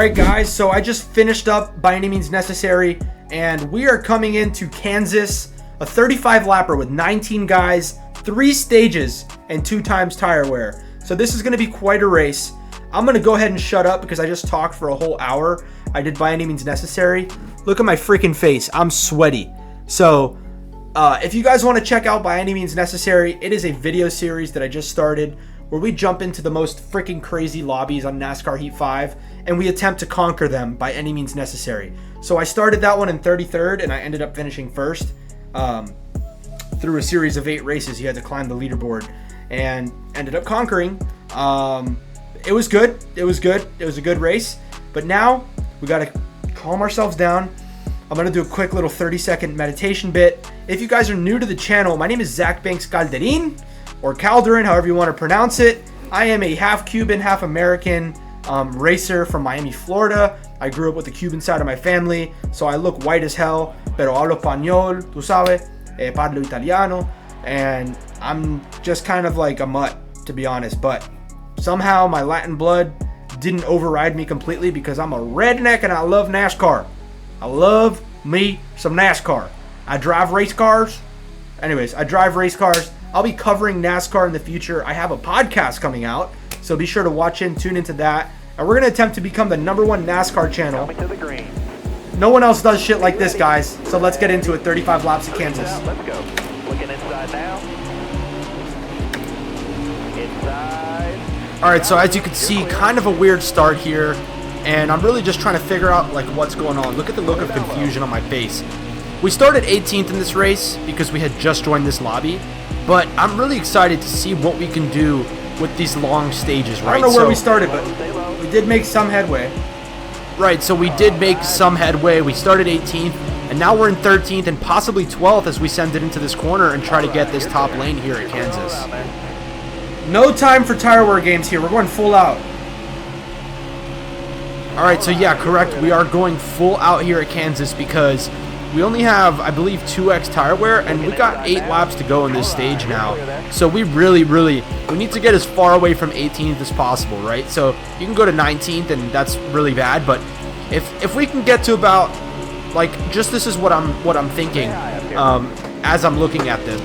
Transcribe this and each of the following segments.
Alright guys, so I just finished up By Any Means Necessary, and we are coming into Kansas, a 35 lapper with 19 guys, 3 stages, and 2 times tire wear. So this is going to be quite a race. I'm going to go ahead and shut up because I just talked for a whole hour. I did By Any Means Necessary. Look at my freaking face. I'm sweaty. So if you guys want to check out By Any Means Necessary, it is a video series that I just started where we jump into the most freaking crazy lobbies on NASCAR Heat 5 and we attempt to conquer them by any means necessary. So I started that one in 33rd and I ended up finishing first. Through a series of 8 races, you had to climb the leaderboard and ended up conquering. It was good. It was good. It was a good race. But now we got to calm ourselves down. I'm going to do a quick little 30-second meditation bit. If you guys are new to the channel, my name is Banks-Calderín, or Calderín, however you want to pronounce it. I am a half Cuban, half American racer from Miami, Florida. I grew up with the Cuban side of my family, so I look white as hell, pero hablo español, tú sabes, parlo italiano, and I'm just kind of like a mutt, to be honest, but somehow my Latin blood didn't override me completely because I'm a redneck and I love NASCAR. I love me some NASCAR. I drive race cars. Anyways, I drive race cars. I'll be covering NASCAR in the future. I have a podcast coming out, so be sure to tune into that. And we're going to attempt to become the #1 NASCAR channel. Coming to the green. No one else does shit like this, guys. So let's get into it. 35 laps of Kansas. Let's go. Looking inside now. Inside. Alright, so as you can see, kind of a weird start here. And I'm really just trying to figure out like what's going on. Look at the look of confusion on my face. We started 18th in this race because we had just joined this lobby. But I'm really excited to see what we can do with these long stages, right? I don't know where we started, but we did make some headway. Right, so we did make some headway. We started 18th, and now we're in 13th and possibly 12th as we send it into this corner and try to get this top lane here at Kansas. No time for tire wear games here. We're going full out. All right, so yeah, correct. We are going full out here at Kansas because we only have, I believe, 2x tire wear, and we got 8 laps to go in this stage now. So we really need to get as far away from 18th as possible, right? So you can go to 19th, and that's really bad. But if we can get to about, like, just this is what I'm thinking as I'm looking at this.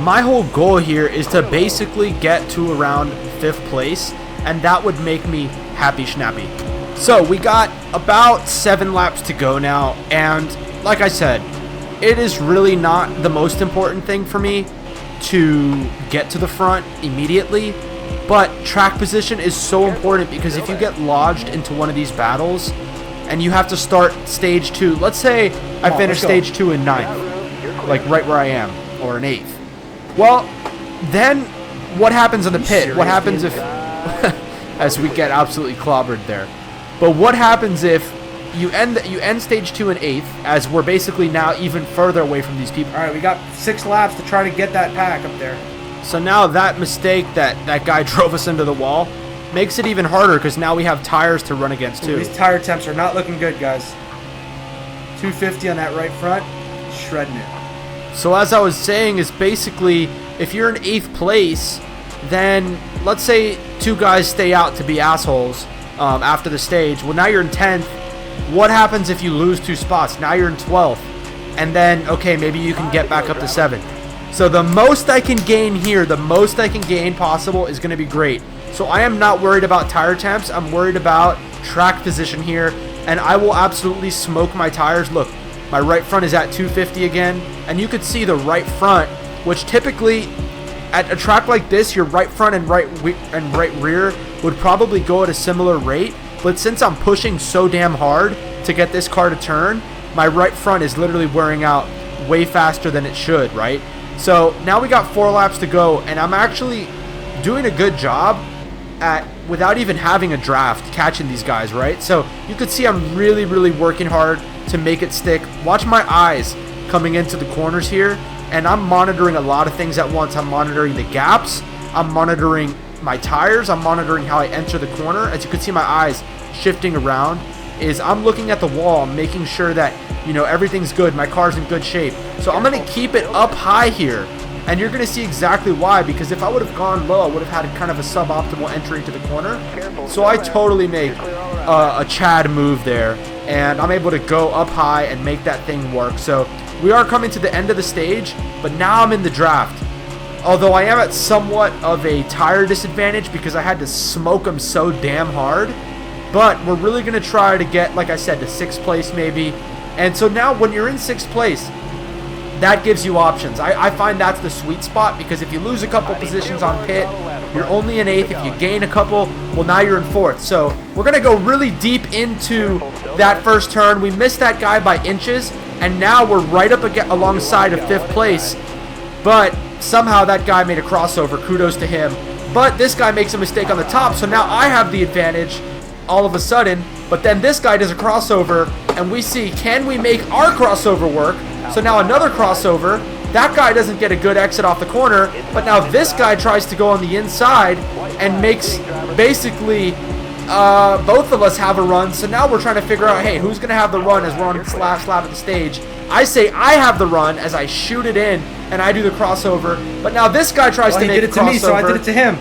My whole goal here is to basically get to around 5th place, and that would make me happy schnappy. So we got about 7 laps to go now, and like I said, it is really not the most important thing for me to get to the front immediately, but track position is so important because if you get lodged into one of these battles and you have to start stage 2, let's say I finish stage 2 in 9th, like right where I am, or in 8th. Well, then what happens in the pit? What happens if, as we get absolutely clobbered there, but what happens if you end stage 2 in 8th, as we're basically now even further away from these people. All right, we got 6 laps to try to get that pack up there. So now that mistake that guy drove us into the wall makes it even harder because now we have tires to run against too. These tire temps are not looking good, guys. 250 on that right front, shredding it. So as I was saying, is basically if you're in 8th place, then let's say 2 guys stay out to be assholes after the stage. Well, now you're in 10th. What happens if you lose 2 spots? Now you're in 12th. And then, okay, maybe you can get back up to 7th. So the most I can gain here, the most I can gain possible is going to be great. So I am not worried about tire temps. I'm worried about track position here. And I will absolutely smoke my tires. Look, my right front is at 250 again. And you could see the right front, which typically at a track like this, your right front and right rear would probably go at a similar rate. But since I'm pushing so damn hard to get this car to turn, my right front is literally wearing out way faster than it should, right? So now we got 4 laps to go, and I'm actually doing a good job at, without even having a draft, catching these guys, right? So you could see I'm really working hard to make it stick. Watch my eyes coming into the corners here, and I'm monitoring a lot of things at once. I'm monitoring the gaps. I'm monitoring my tires. I'm monitoring how I enter the corner. As you can see, my eyes shifting around is I'm looking at the wall. I'm making sure that, you know, everything's good. My car's in good shape. So I'm going to keep it up high here And you're going to see exactly why, because if I would have gone low, I would have had kind of a suboptimal entry into the corner. So I totally make a Chad move there, and I'm able to go up high and make that thing work. So we are coming to the end of the stage, but now I'm in the draft. Although I am at somewhat of a tire disadvantage because I had to smoke them so damn hard. But we're really going to try to get, like I said, to 6th place maybe. And so now when you're in 6th place, that gives you options. I find that's the sweet spot, because if you lose a couple positions on pit, you're only in 8th. If you gain a couple, well, now you're in 4th. So we're going to go really deep into that first turn. We missed that guy by inches, and now we're right up alongside of 5th place. But somehow that guy made a crossover. Kudos to him. But this guy makes a mistake on the top, so now I have the advantage all of a sudden. But then this guy does a crossover, and we see, can we make our crossover work? So now another crossover. That guy doesn't get a good exit off the corner, but now this guy tries to go on the inside and makes basically both of us have a run. So now we're trying to figure out, hey, who's going to have the run as we're on the last lap of the stage. I say I have the run as I shoot it in, and I do the crossover. But now this guy tries to make a crossover. He did it to me, so I did it to him.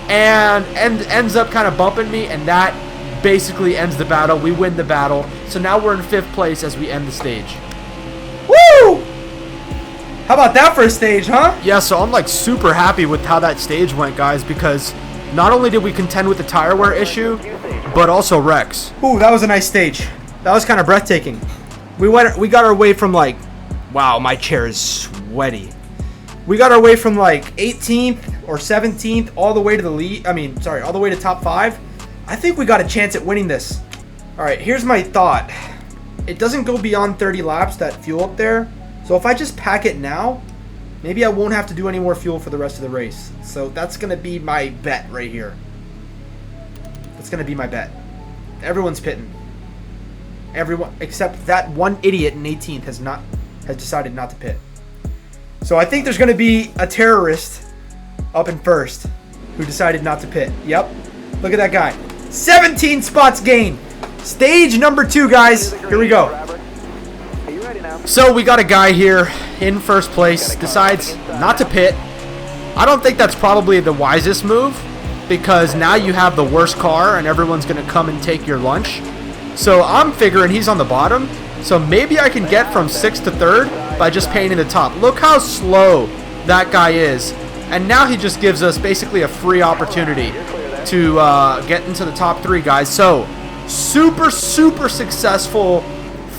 And ends up kind of bumping me, and that basically ends the battle. We win the battle. So now we're in 5th place as we end the stage. Woo! How about that for a stage, huh? Yeah, so I'm like super happy with how that stage went, guys, because not only did we contend with the tire wear issue, but also wrecks. Ooh, that was a nice stage. That was kind of breathtaking. We got our way from like, wow, my chair is sweaty. We got our way from like 18th or 17th all the way to the lead. All the way to top 5. I think we got a chance at winning this. All right, here's my thought. It doesn't go beyond 30 laps, that fuel up there. So if I just pack it now, maybe I won't have to do any more fuel for the rest of the race. So that's going to be my bet right here. That's going to be my bet. Everyone's pitting. Everyone except that one idiot in 18th has decided not to pit. So I think there's going to be a terrorist up in 1st who decided not to pit. Yep. Look at that guy. 17 spots gained. Stage number 2, guys. Here we go. So we got a guy here in 1st place, decides not to pit. I don't think that's probably the wisest move, because now you have the worst car and everyone's going to come and take your lunch. So I'm figuring he's on the bottom. So maybe I can get from 6th to 3rd by just painting the top. Look how slow that guy is. And now he just gives us basically a free opportunity to get into the top 3, guys. So super successful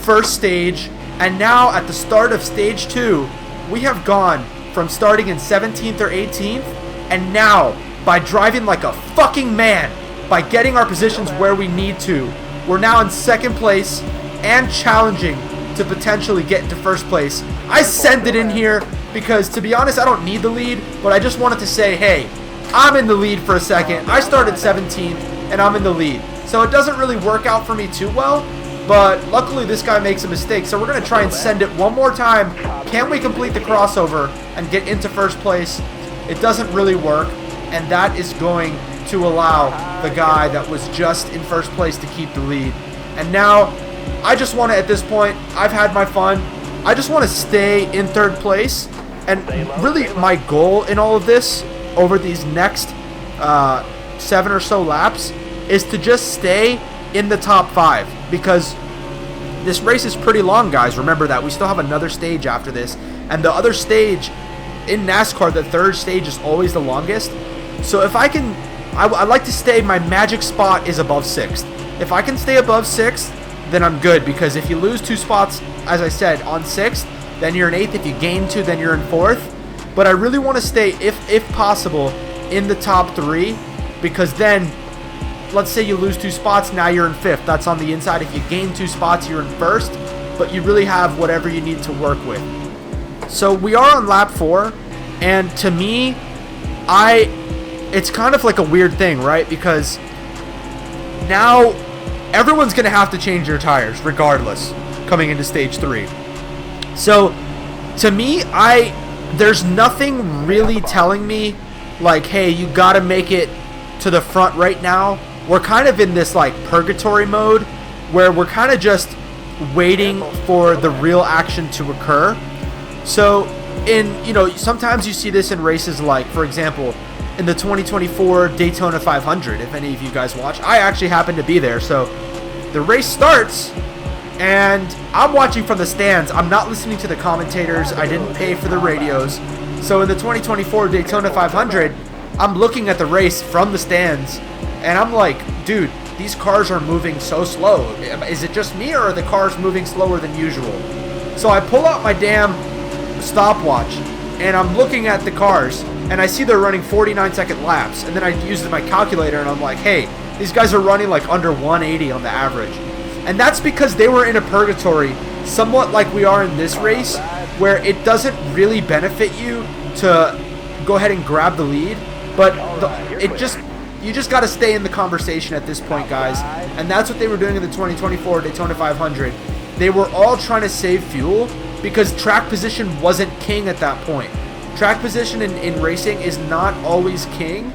first stage, and now at the start of stage 2 we have gone from starting in 17th or 18th, and now by driving like a fucking man, by getting our positions where we need to, we're now in 2nd place and challenging to potentially get into 1st place. I sent it in here because, to be honest, I don't need the lead, but I just wanted to say, hey, I'm in the lead for a second. I started 17th and I'm in the lead. So it doesn't really work out for me too well, but luckily this guy makes a mistake. So we're going to try and send it one more time. Can we complete the crossover and get into 1st place? It doesn't really work, and that is going to allow the guy that was just in 1st place to keep the lead. And now I just want to, at this point, I've had my fun. I just want to stay in 3rd place. And really my goal in all of this over these next 7 or so laps is to just stay in the top 5, because this race is pretty long, guys. Remember that we still have another stage after this, and the other stage in NASCAR, the 3rd stage, is always the longest. So if I can, I'd like to stay, my magic spot is above 6th. If I can stay above 6th, then I'm good, because if you lose 2 spots, as I said, on 6th, then you're in 8th. If you gain 2, then you're in 4th. But I really want to stay, if possible, in the top 3, because then, let's say you lose 2 spots, now you're in 5th. That's on the inside. If you gain 2 spots, you're in 1st, but you really have whatever you need to work with. So we are on lap 4, and to me, it's kind of like a weird thing, right? Because now everyone's going to have to change their tires regardless coming into stage 3. So to me, there's nothing really telling me like, hey, you got to make it to the front right now. We're kind of in this like purgatory mode where we're kind of just waiting for the real action to occur. So sometimes you see this in races like, for example, in the 2024 Daytona 500, if any of you guys watch. I actually happen to be there. So the race starts, and I'm watching from the stands. I'm not listening to the commentators. I didn't pay for the radios. So in the 2024 Daytona 500, I'm looking at the race from the stands, and I'm like, dude, these cars are moving so slow. Is it just me, or are the cars moving slower than usual? So I pull out my damn stopwatch, and I'm looking at the cars, and I see they're running 49-second laps, and then I use my calculator, and I'm like, hey, these guys are running like under 180 on the average. And that's because they were in a purgatory, somewhat like we are in this race, where it doesn't really benefit you to go ahead and grab the lead, but you just got to stay in the conversation at this point, guys. And that's what they were doing in the 2024 Daytona 500. They were all trying to save fuel because track position wasn't king at that point. Track position in racing is not always king.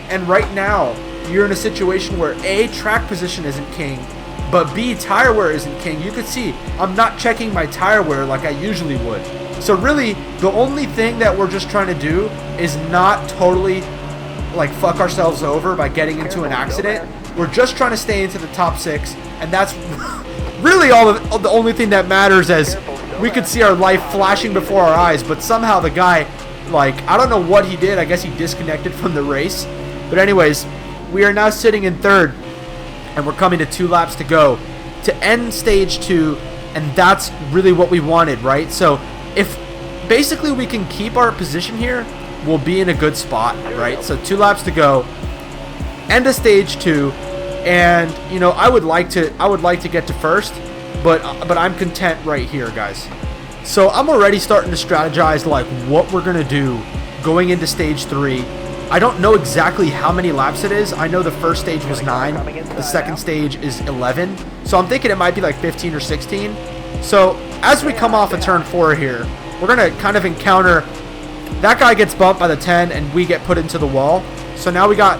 And right now, you're in a situation where A, track position isn't king, but B, tire wear isn't king. You could see I'm not checking my tire wear like I usually would. So really, the only thing that we're just trying to do is not totally like fuck ourselves over by getting into an accident. We're just trying to stay into the top 6, and that's really the only thing that matters, as we could see our life flashing before our eyes. But somehow the guy, like, I don't know what he did. I guess he disconnected from the race. But anyways, we are now sitting in 3rd, and we're coming to 2 laps to go to end stage 2, and that's really what we wanted, right? So if basically we can keep our position here, we'll be in a good spot, right? So 2 laps to go, end of stage 2, and I would like to get to 1st, but I'm content right here, guys. So I'm already starting to strategize like what we're gonna do going into stage 3. I don't know exactly how many laps it is. I know the first stage was 9, the second stage is 11, so I'm thinking it might be like 15 or 16. So as we come off of turn 4 here, we're gonna kind of encounter that guy gets bumped by the 10, and we get put into the wall. So now we got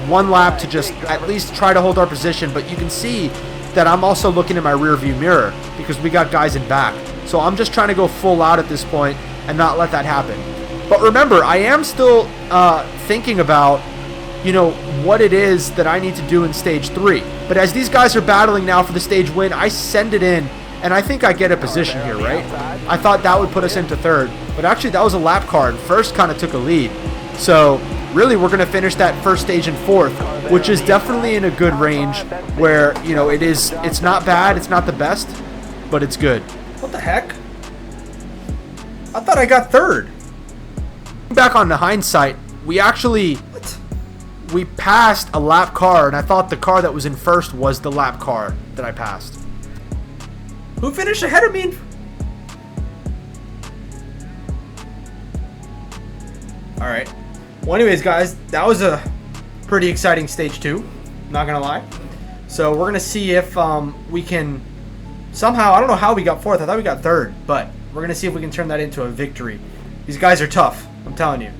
1 lap to just at least try to hold our position, but you can see that I'm also looking in my rear view mirror because we got guys in back. So I'm just trying to go full out at this point and not let that happen. But remember, I am still thinking about, what it is that I need to do in stage 3. But as these guys are battling now for the stage win, I send it in, and I think I get a position here, right? I thought that would put us into 3rd, but actually that was a lap car, and 1st kind of took a lead. So really, we're going to finish that 1st stage in 4th, which is definitely in a good range where, it's not bad, it's not the best, but it's good. What the heck? I thought I got 3rd. Back on the hindsight, we passed a lap car, and I thought the car that was in 1st was the lap car that I passed. Who finished ahead of me? Alright. Well, anyways, guys, that was a pretty exciting stage 2. Not gonna lie. So we're gonna see if we can somehow, I don't know how we got 4th. I thought we got 3rd, but we're gonna see if we can turn that into a victory. These guys are tough, I'm telling you.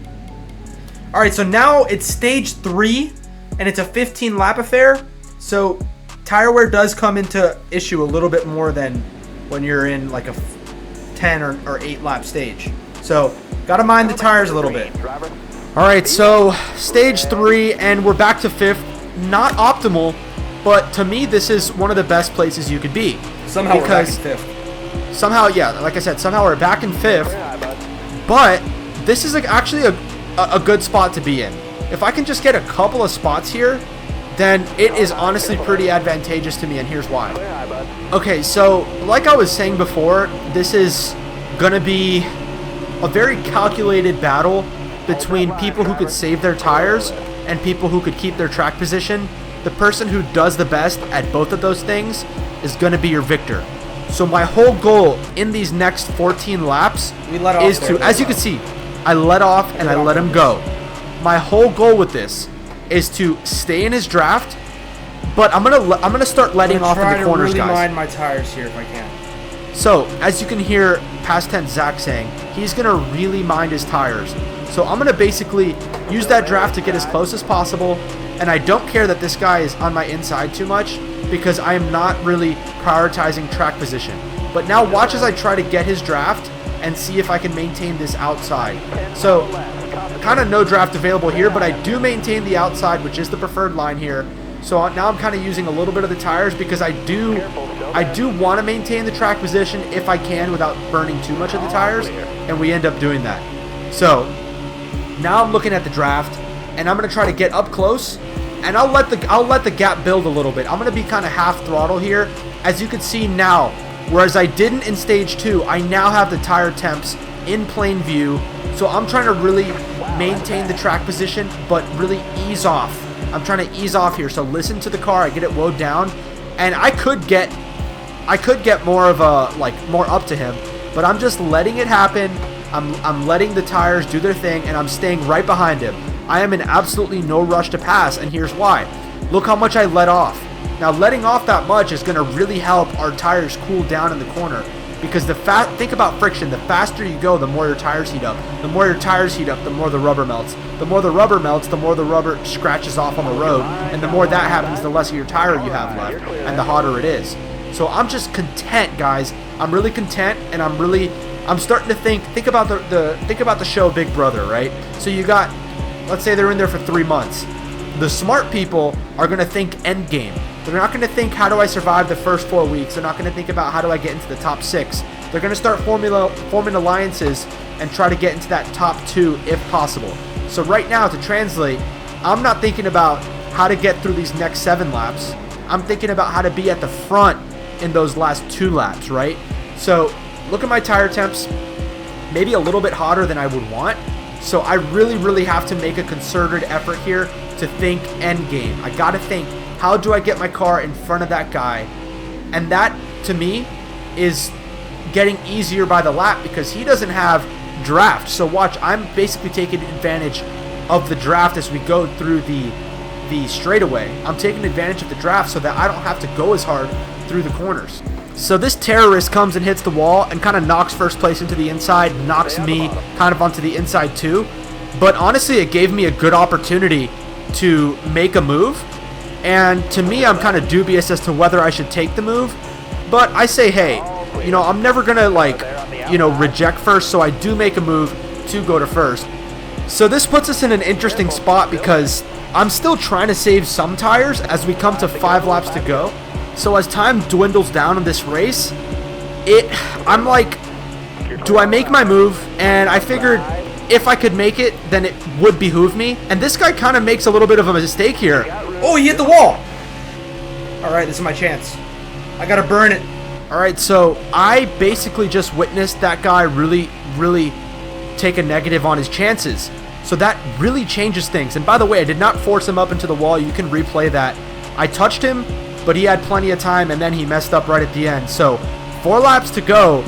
Alright, so now it's stage 3, and it's a 15 lap affair. So tire wear does come into issue a little bit more than when you're in like a 10 or 8 lap stage. So gotta mind the tires a little bit. Alright, so stage 3, and we're back to 5th. Not optimal, but to me this is one of the best places you could be. Somehow we're back in 5th. Somehow, yeah, like I said, somehow we're back in 5th. But this is actually a good spot to be in. If I can just get a couple of spots here, then it is honestly pretty advantageous to me, and here's why. Okay, so like I was saying before, this is going to be a very calculated battle between people who could save their tires and people who could keep their track position. The person who does the best at both of those things is going to be your victor. So my whole goal in these next 14 laps is to, as you can see, I let off and I let him go. My whole goal with this is to stay in his draft, but I'm gonna start letting off in the corners, guys. Mind my tires here if I can. So as you can hear, past tense Zach saying, he's gonna really mind his tires. So I'm gonna basically use that draft to get as close as possible, and I don't care that this guy is on my inside too much because I am not really prioritizing track position. But now watch as I try to get his draft and see if I can maintain this outside. So kind of no draft available here, but I do maintain the outside, which is the preferred line here. So now I'm kind of using a little bit of the tires because I do want to maintain the track position if I can without burning too much of the tires, and we end up doing that. So now I'm looking at the draft, and I'm going to try to get up close, and I'll let the gap build a little bit. I'm going to be kind of half throttle here, as you can see now. Whereas I didn't in stage 2, I now have the tire temps in plain view. So I'm trying to really maintain the track position, but really ease off. I'm trying to ease off here. So listen to the car. I get it woed down, and I could get more of a more up to him, but I'm just letting it happen. I'm letting the tires do their thing, and I'm staying right behind him. I am in absolutely no rush to pass, and here's why. Look how much I let off. Now, letting off that much is going to really help our tires cool down in the corner, because think about friction. The faster you go, the more your tires heat up. The more your tires heat up, the more the rubber melts. The more the rubber melts, the more the rubber scratches off on the road, and the more that happens, the less of your tire you have left, and the hotter it is. So I'm just content, guys. I'm really content, and I'm starting to think about the show Big Brother, right? So you got, let's say they're in there for 3 months. The smart people are going to think end game. They're not going to think, how do I survive the first 4 weeks? They're not going to think about, how do I get into the top 6? They're going to start forming alliances and try to get into that top 2 if possible. So right now, to translate, I'm not thinking about how to get through these next 7 laps. I'm thinking about how to be at the front in those last 2 laps, right? So look at my tire temps, maybe a little bit hotter than I would want. So I really have to make a concerted effort here to think end game. I got to think, how do I get my car in front of that guy? And that, to me, is getting easier by the lap because he doesn't have draft. So watch, I'm basically taking advantage of the draft as we go through the straightaway. I'm taking advantage of the draft so that I don't have to go as hard through the corners. So this terrorist comes and hits the wall and kind of knocks first place into the inside, knocks me kind of onto the inside too. But honestly, it gave me a good opportunity to make a move. And to me, I'm kind of dubious as to whether I should take the move. But I say, hey, I'm never going to reject first. So I do make a move to go to first. So this puts us in an interesting spot because I'm still trying to save some tires as we come to 5 laps to go. So as time dwindles down in this race, I'm like, do I make my move? And I figured if I could make it, then it would behoove me. And this guy kind of makes a little bit of a mistake here. Oh, he hit the wall. All right, this is my chance. I got to burn it. All right, so I basically just witnessed that guy really take a negative on his chances. So that really changes things. And by the way, I did not force him up into the wall. You can replay that. I touched him, but he had plenty of time, and then he messed up right at the end. So 4 laps to go.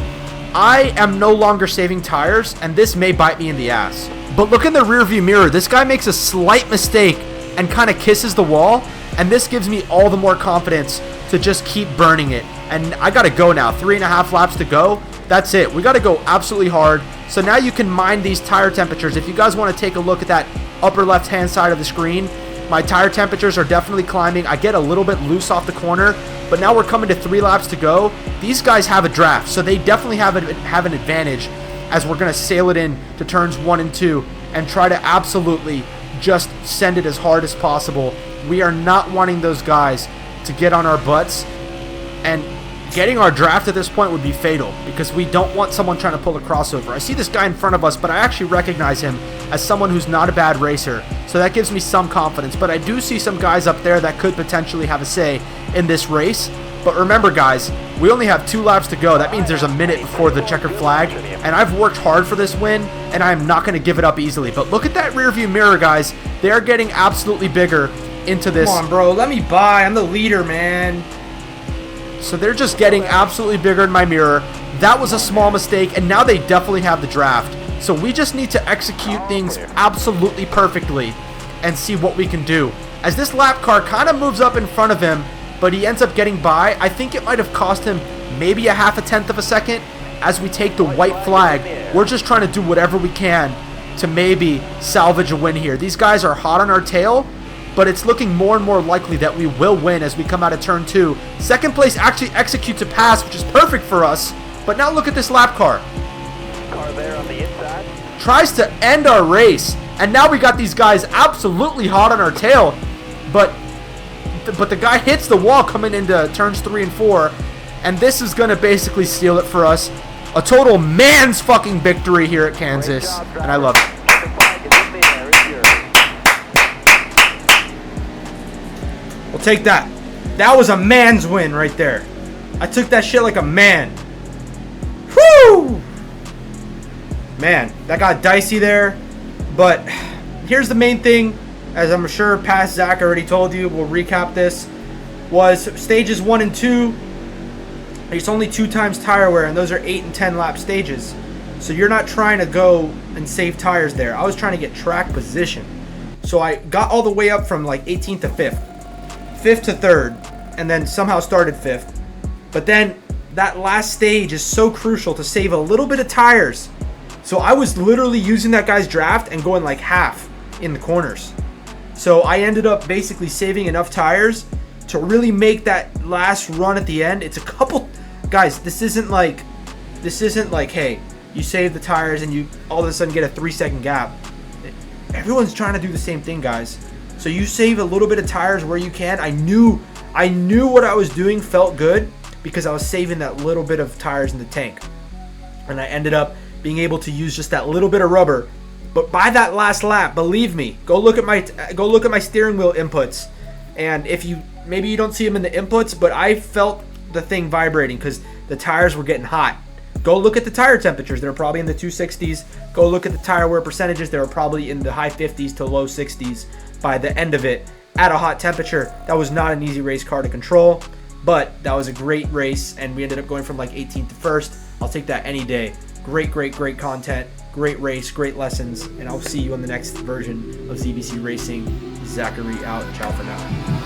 I am no longer saving tires, and this may bite me in the ass. But look in the rearview mirror. This guy makes a slight mistake and kind of kisses the wall, and this gives me all the more confidence to just keep burning it. And I got to go now. 3.5 laps to go. That's it. We got to go absolutely hard. So now you can mind these tire temperatures. If you guys want to take a look at that upper left-hand side of the screen, my tire temperatures are definitely climbing. I get a little bit loose off the corner, but now we're coming to 3 laps to go. These guys have a draft, so they definitely have an advantage as we're going to sail it in to turns 1 and 2 and try to absolutely just send it as hard as possible. We are not wanting those guys to get on our butts, and getting our draft at this point would be fatal because we don't want someone trying to pull a crossover. I see this guy in front of us, but I actually recognize him as someone who's not a bad racer, so that gives me some confidence. But I do see some guys up there that could potentially have a say in this race. But remember, guys, we only have 2 laps to go. That means there's a minute before the checkered flag, and I've worked hard for this win, and I'm not going to give it up easily. But look at that rearview mirror, guys. They are getting absolutely bigger into this. Come on, bro. Let me by. I'm the leader, man. So they're just getting absolutely bigger in my mirror. That was a small mistake, and now they definitely have the draft. So we just need to execute things absolutely perfectly and see what we can do. As this lap car kind of moves up in front of him, but he ends up getting by, I think it might have cost him maybe a 0.5 of a second. As we take the white flag, we're just trying to do whatever we can to maybe salvage a win here. These guys are hot on our tail, but it's looking more and more likely that we will win as we come out of turn 2. Second place actually executes a pass, which is perfect for us. But now look at this lap car. there on the inside. Tries to end our race, and now we got these guys absolutely hot on our tail, but the guy hits the wall coming into turns 3 and 4, and this is going to basically seal it for us. A total man's fucking victory here at Kansas, and I love it. The flag is in the air. It's yours. We'll take that. That was a man's win right there. I took that shit like a man. Woo! Man, that got dicey there. But here's the main thing, as I'm sure past Zach already told you, we'll recap this, was stages 1 and 2. It's only 2 times tire wear, and those are 8 and 10 lap stages. So you're not trying to go and save tires there. I was trying to get track position. So I got all the way up from like 18th to 5th. 5th to 3rd, and then somehow started 5th. But then that last stage is so crucial to save a little bit of tires. So I was literally using that guy's draft and going like half in the corners. So I ended up basically saving enough tires to really make that last run at the end. It's a couple, guys, this isn't like, hey, you save the tires and you all of a sudden get a 3-second gap. Everyone's trying to do the same thing, guys. So you save a little bit of tires where you can. I knew what I was doing felt good because I was saving that little bit of tires in the tank. And I ended up being able to use just that little bit of rubber. But by that last lap, believe me, go look at my steering wheel inputs. And if you, maybe you don't see them in the inputs, but I felt the thing vibrating because the tires were getting hot. Go look at the tire temperatures. They're probably in the 260s. Go look at the tire wear percentages. They were probably in the high 50s to low 60s by the end of it at a hot temperature. That was not an easy race car to control, but that was a great race, and we ended up going from like 18th to 1st. I'll take that any day. Great content, great race, great lessons, and I'll see you on the next version of ZBC Racing. Zachary out. Ciao for now.